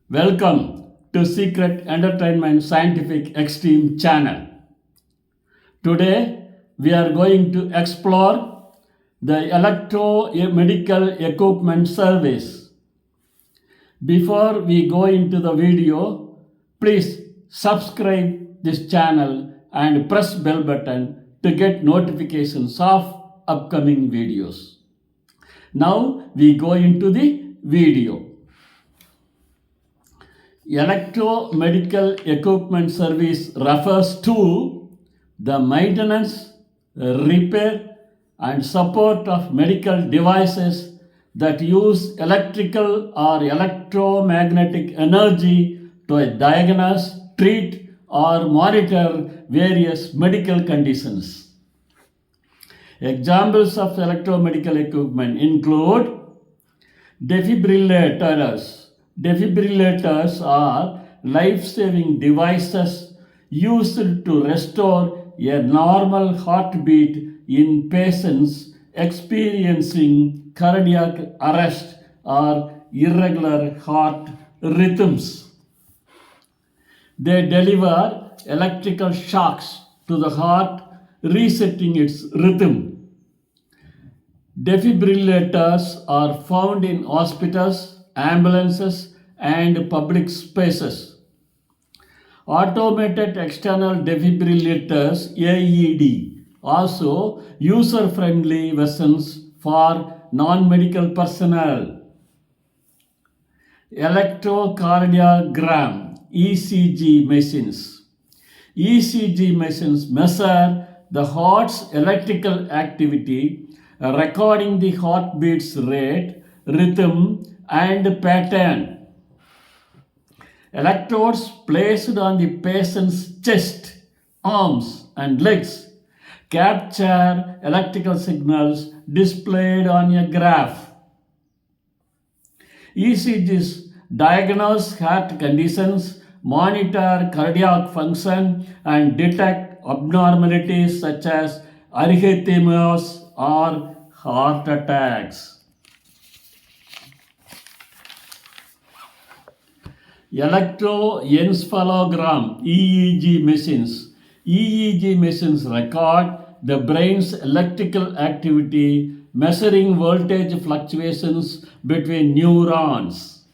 Welcome to Secret Entertainment Scientific Extreme channel. Today we are going to explore the Electro Medical Equipment Service. Before we go into the video, please subscribe this channel and press bell button to get notifications of upcoming videos. Now we go into the video. Electromedical equipment service refers to the maintenance, repair, and support of medical devices that use electrical or electromagnetic energy to diagnose, treat, or monitor various medical conditions. Examples of electromedical equipment include defibrillators. Defibrillators are life-saving devices used to restore a normal heartbeat in patients experiencing cardiac arrest or irregular heart rhythms. They deliver electrical shocks to the heart, resetting its rhythm. Defibrillators are found in hospitals, ambulances, and public spaces. Automated external defibrillators (AED), also user-friendly versions for non-medical personnel. Electrocardiogram (ECG) machines. ECG machines measure the heart's electrical activity, recording the heartbeat's rate, rhythm, and pattern. Electrodes placed on the patient's chest, arms, and legs capture electrical signals displayed on a graph. ECGs diagnose heart conditions, monitor cardiac function, and detect abnormalities such as arrhythmias or heart attacks. Electroencephalogram (EEG) machines. EEG machines record the brain's electrical activity, measuring voltage fluctuations between neurons.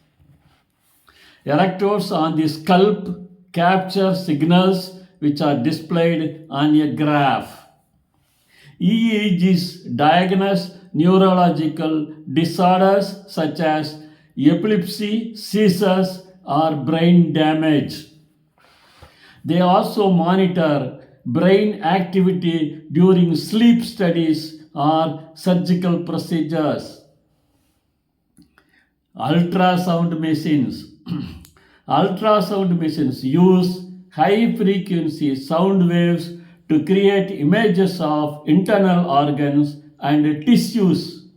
Electrodes on the scalp capture signals which are displayed on a graph. EEGs diagnose neurological disorders such as epilepsy, seizures, or brain damage. They also monitor brain activity during sleep studies or surgical procedures. Ultrasound machines. Ultrasound machines use high frequency sound waves to create images of internal organs and tissues.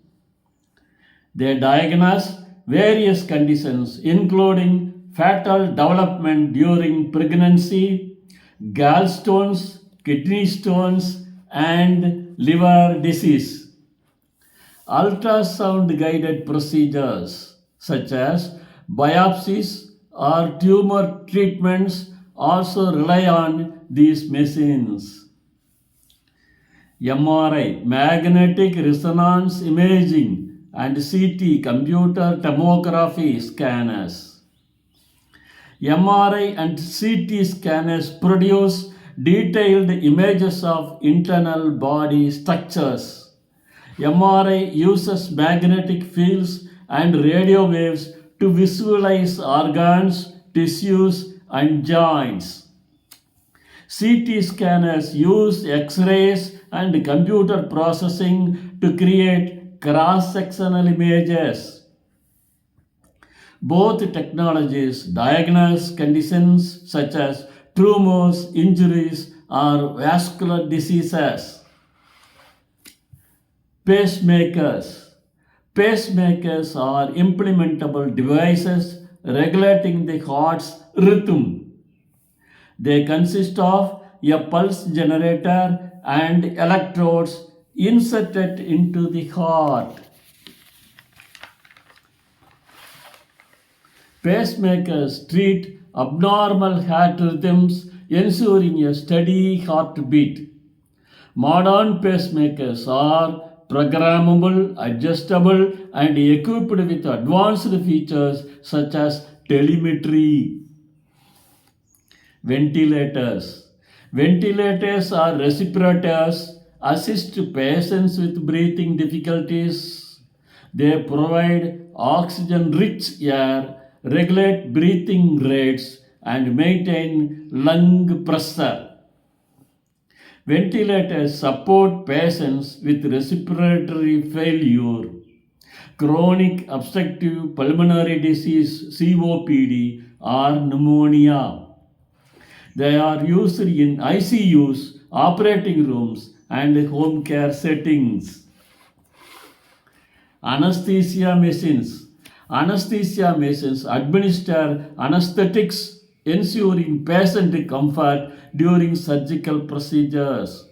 They diagnose various conditions, including fetal development during pregnancy, gallstones, kidney stones, and liver disease. Ultrasound guided procedures such as biopsies or tumor treatments also rely on these machines. MRI, magnetic resonance imaging, and CT, computer tomography scanners. MRI and CT scanners produce detailed images of internal body structures. MRI uses magnetic fields and radio waves to visualize organs, tissues, and joints. CT scanners use X-rays and computer processing to create cross-sectional images. Both technologies diagnose conditions such as tumors, injuries, or vascular diseases. Pacemakers. Pacemakers are implementable devices regulating the heart's rhythm. They consist of a pulse generator and electrodes inserted into the heart. Pacemakers treat abnormal heart rhythms, ensuring a steady heartbeat. Modern pacemakers are programmable, adjustable, and equipped with advanced features such as telemetry. Ventilators. Ventilators are respirators, assist patients with breathing difficulties. They provide oxygen rich air, regulate breathing rates, and maintain lung pressure. Ventilators support patients with respiratory failure, chronic obstructive pulmonary disease COPD, or pneumonia. They are used in ICUs, operating rooms, and home care settings. Anesthesia machines. Anesthesia machines administer anesthetics, ensuring patient comfort during surgical procedures.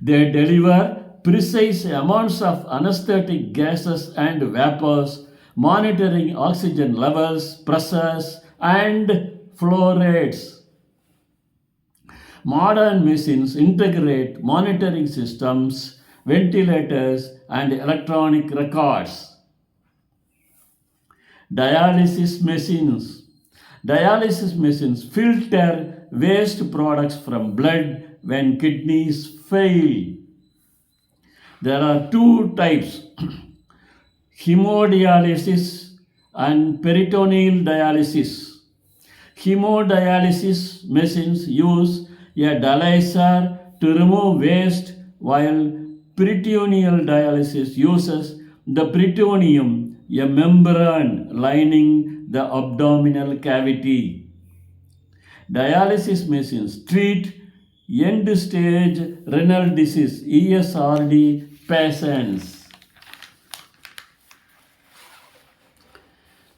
They deliver precise amounts of anesthetic gases and vapors, monitoring oxygen levels, pressures, and flow rates. Modern machines integrate monitoring systems, ventilators, and electronic records. Dialysis machines. Dialysis machines filter waste products from blood when kidneys fail. There are two types: hemodialysis and peritoneal dialysis. Hemodialysis machines use a dialyzer to remove waste, while peritoneal dialysis uses the peritoneum, a membrane lining the abdominal cavity. Dialysis machines treat end stage renal disease ESRD patients.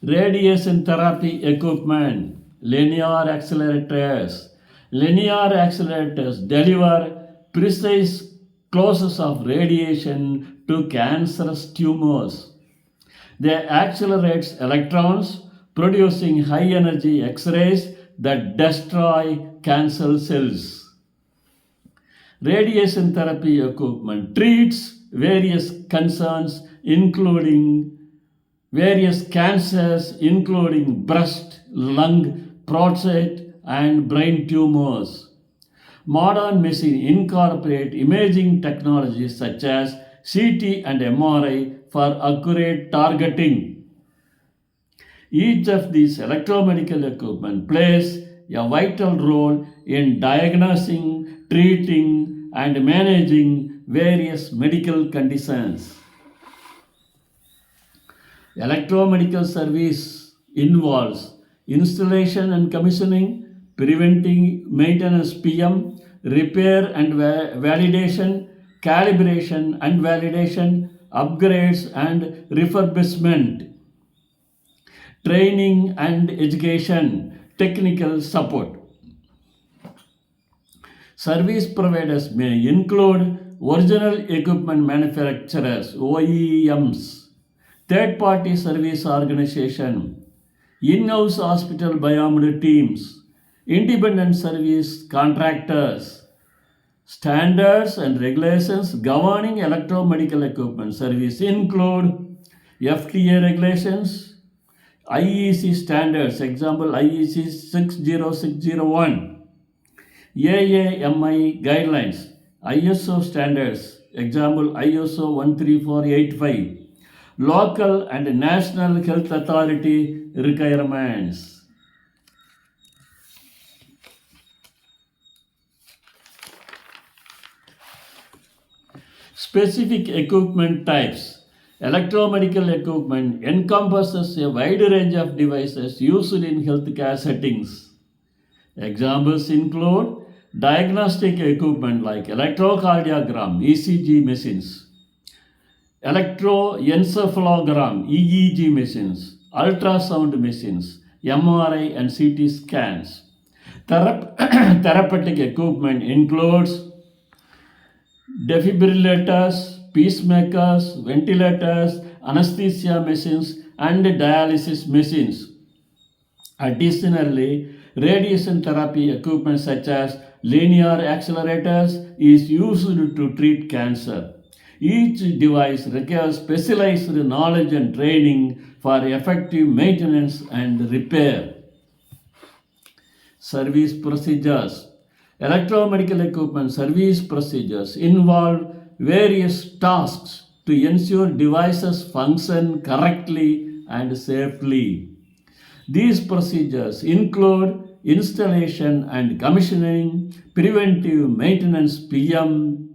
Radiation therapy equipment, linear accelerators. Linear accelerators deliver precise courses of radiation to cancerous tumors. They accelerate electrons, producing high energy X rays that destroy cancer cells. Radiation therapy equipment treats various concerns, including various cancers, including breast, lung, prostate, and brain tumors. Modern machines incorporate imaging technologies such as CT and MRI for accurate targeting. Each of these electromedical equipment plays a vital role in diagnosing, treating, and managing various medical conditions. Electromedical service involves installation and commissioning, preventing maintenance PM, repair and validation, calibration and validation, upgrades and refurbishment, training and education, technical support. Service providers may include original equipment manufacturers, OEMs, third-party service organization, in-house hospital biomed teams, independent service contractors. Standards and regulations governing electromedical equipment service include FDA regulations, IEC standards, example IEC 60601, AAMI guidelines, ISO standards, example ISO 13485, local and national health authority requirements. Specific equipment types. Electromedical equipment encompasses a wide range of devices used in healthcare settings. Examples include diagnostic equipment like electrocardiogram (ECG) machines, electroencephalogram (EEG) machines, ultrasound machines, MRI and CT scans. Therapeutic equipment includes defibrillators, pacemakers, ventilators, anesthesia machines, and dialysis machines. Additionally, radiation therapy equipment such as linear accelerators is used to treat cancer. Each device requires specialized knowledge and training for effective maintenance and repair. Service procedures. Electromedical equipment service procedures involve various tasks to ensure devices function correctly and safely. These procedures include installation and commissioning, preventive maintenance PM,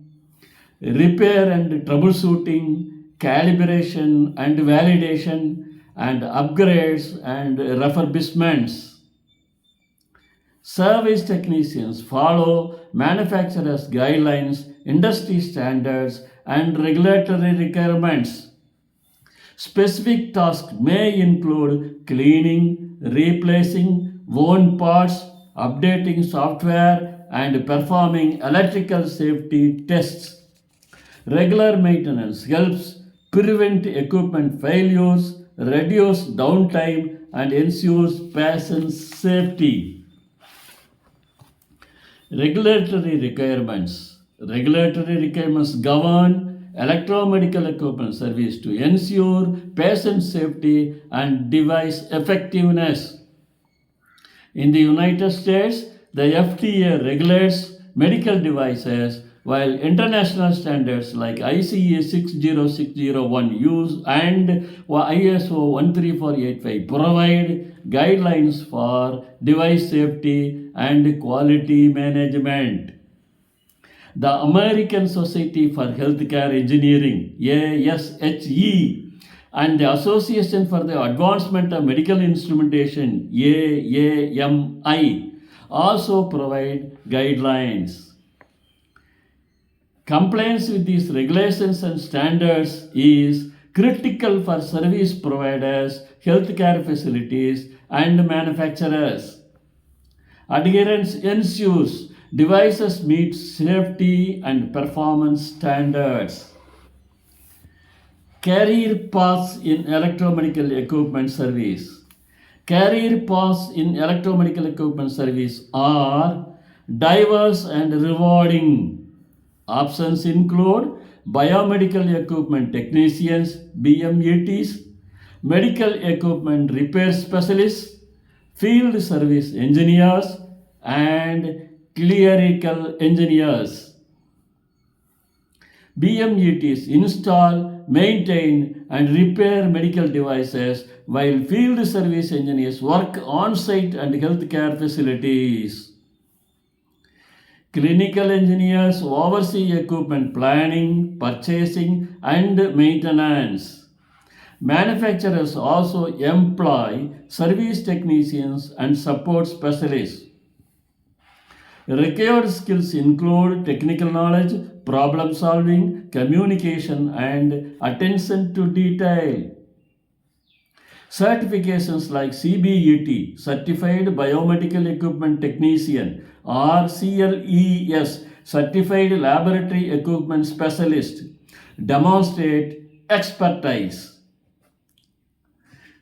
repair and troubleshooting, calibration and validation, and upgrades and refurbishments. Service technicians follow manufacturers' guidelines, industry standards, and regulatory requirements. Specific tasks may include cleaning, replacing worn parts, updating software, and performing electrical safety tests. Regular maintenance helps prevent equipment failures, reduce downtime, and ensures patient safety. Regulatory requirements. Regulatory requirements govern electromedical equipment service to ensure patient safety and device effectiveness. In the United States, the FDA regulates medical devices, while international standards like ICE 60601 use and ISO 13485 provide guidelines for device safety and quality management. The American Society for Healthcare Engineering, ASHE, and the Association for the Advancement of Medical Instrumentation, AAMI, also provide guidelines. Compliance with these regulations and standards is critical for service providers, healthcare facilities, and manufacturers. Adherence ensures devices meet safety and performance standards. Career paths in electromedical equipment service. Career paths in electromedical equipment service are diverse and rewarding. Options include biomedical equipment technicians, BMETs, medical equipment repair specialists, field service engineers, and clerical engineers. BMETs install, maintain, and repair medical devices, while field service engineers work on site and healthcare facilities. Clinical engineers oversee equipment planning, purchasing, and maintenance. Manufacturers also employ service technicians and support specialists. Required skills include technical knowledge, problem solving, communication, and attention to detail. Certifications like CBET, Certified Biomedical Equipment Technician, or CLES, Certified Laboratory Equipment Specialist, demonstrate expertise.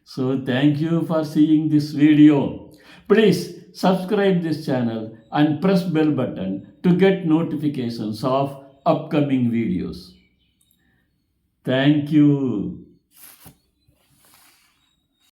So thank you for seeing this video. Please subscribe this channel and press bell button to get notifications of upcoming videos. Thank you.